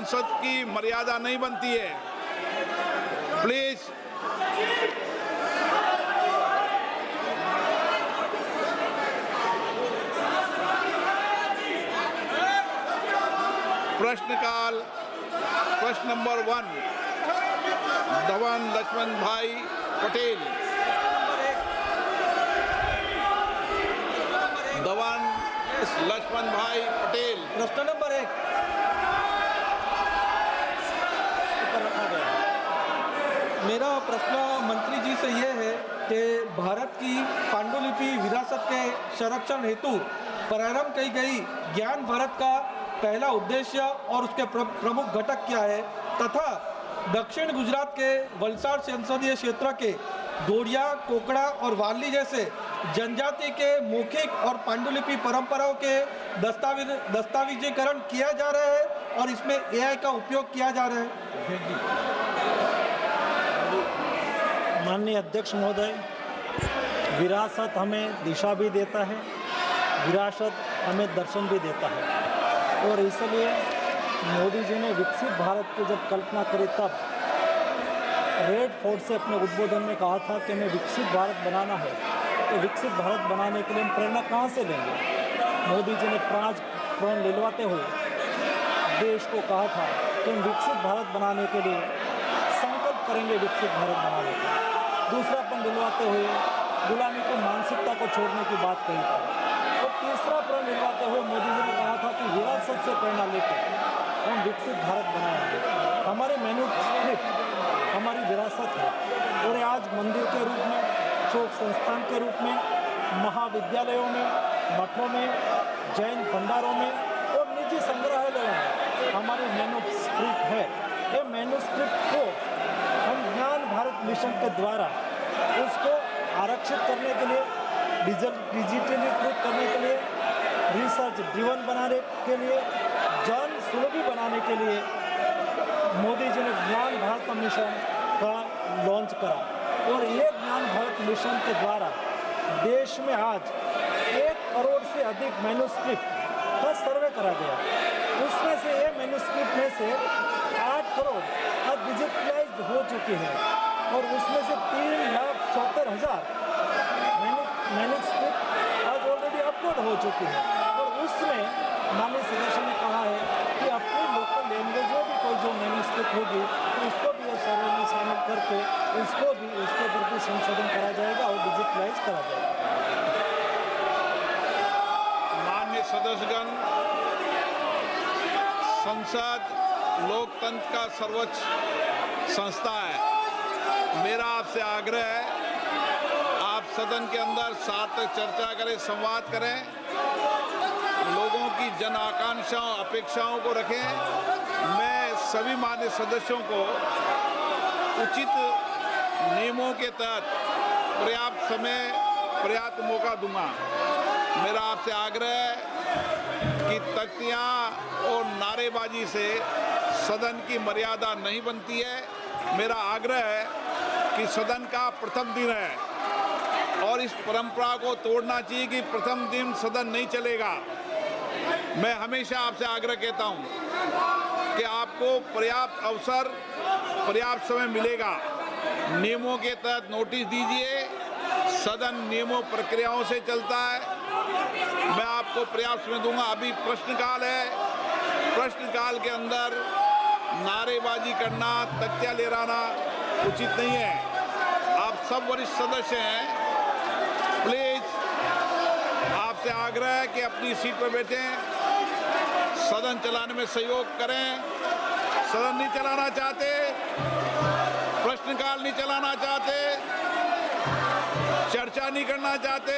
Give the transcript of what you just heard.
संसद की मर्यादा नहीं बनती है। प्लीज प्रश्नकाल प्रश्न नंबर 1 धवन लक्ष्मण भाई पटेल। धवन लक्ष्मण भाई पटेल, प्रश्न नंबर 1 मेरा प्रश्न मंत्री जी से यह है कि भारत की पांडुलिपि विरासत के संरक्षण हेतु प्रारंभ की गई ज्ञान भारत का पहला उद्देश्य और उसके प्रमुख घटक क्या है, तथा दक्षिण गुजरात के वलसाड संसदीय क्षेत्र के दोड़िया, कोकड़ा और वाली जैसे जनजाति के मौखिक और पांडुलिपि परंपराओं के दस्तावेजीकरण किया जा रहा है और इसमें AI का उपयोग किया जा रहा है। माननीय अध्यक्ष महोदय, विरासत हमें दिशा भी देता है, विरासत हमें दर्शन भी देता है, और इसलिए मोदी जी ने विकसित भारत की जब कल्पना करी तब रेड फोर्ट से अपने उद्बोधन में कहा था कि हमें विकसित भारत बनाना है। तो विकसित भारत बनाने के लिए हम प्रेरणा कहाँ से लेंगे? मोदी जी ने प्रण दिलवाते हुए देश को कहा था कि हम विकसित भारत बनाने के लिए संकल्प करेंगे, विकसित भारत बनाने का। दूसरा प्रण दिलवाते हुए गुलामी की मानसिकता को छोड़ने की बात कही थी, और तीसरा प्रण दिलवाते हुए मोदी जी ने कहा था कि विरासत से प्रेरणा लेकर हम विकसित भारत बनाएंगे। हमारे मैन्युस्क्रिप्ट हमारी विरासत है, और आज मंदिर के रूप में, शोक संस्थान के रूप में, महाविद्यालयों में, मठों में, जैन भंडारों में और निजी संग्रहालयों में हमारी मैन्युस्क्रिप्ट है। ये मैन्युस्क्रिप्ट को हम ज्ञान भारत मिशन के द्वारा उसको आरक्षित करने के लिए, डिजिटलीकृत करने के लिए, रिसर्च ड्रिवन बनाने के लिए, जन सुलभी बनाने के लिए मोदी जी ने ज्ञान भारत मिशन का लॉन्च करा, और ये ज्ञान भारत मिशन के द्वारा देश में आज 1 करोड़ से अधिक मैन्युस्क्रिप्ट का सर्वे करा गया। उसमें से ये मैन्युस्क्रिप्ट में से 8 करोड़ आज डिजिटलाइज्ड हो चुकी है, और उसमें से 3,70,000 मैन्युस्क्रिप्ट आज ऑलरेडी अपलोड हो चुकी है। और उसमें माननीय सदस्य ने कहा है कि अपनी लोकल लैंग्वेज में भी कोई जो मैन्युस्क्रिप्ट होगी तो उसको भी इस सर्वे में शामिल करके उसको भी उसके ऊपर भी संशोधन करा जाएगा और डिजिटलाइज करा जाएगा। माननीय सदस्यगण, संसद लोकतंत्र का सर्वोच्च संस्था है। मेरा आपसे आग्रह है, आप सदन के अंदर सार्थक चर्चा करें, संवाद करें, लोगों की जन आकांक्षाओं, अपेक्षाओं को रखें। मैं सभी माननीय सदस्यों को उचित नियमों के तहत पर्याप्त समय, पर्याप्त मौका दूंगा। मेरा आपसे आग्रह है कि तख्तियां और नारेबाजी से सदन की मर्यादा नहीं बनती है। मेरा आग्रह है कि सदन का प्रथम दिन है और इस परंपरा को तोड़ना चाहिए कि प्रथम दिन सदन नहीं चलेगा। मैं हमेशा आपसे आग्रह कहता हूं कि आपको पर्याप्त अवसर, पर्याप्त समय मिलेगा। नियमों के तहत नोटिस दीजिए, सदन नियमों प्रक्रियाओं से चलता है। मैं आपको पर्याप्त समय दूंगा। अभी प्रश्नकाल है, प्रश्नकाल के अंदर नारेबाजी करना, तख्तियां लहराना उचित नहीं है। आप सब वरिष्ठ सदस्य हैं, प्लीज आपसे आग्रह है कि अपनी सीट पर बैठें, सदन चलाने में सहयोग करें। सदन नहीं चलाना चाहते, प्रश्नकाल नहीं चलाना चाहते, चर्चा नहीं करना चाहते,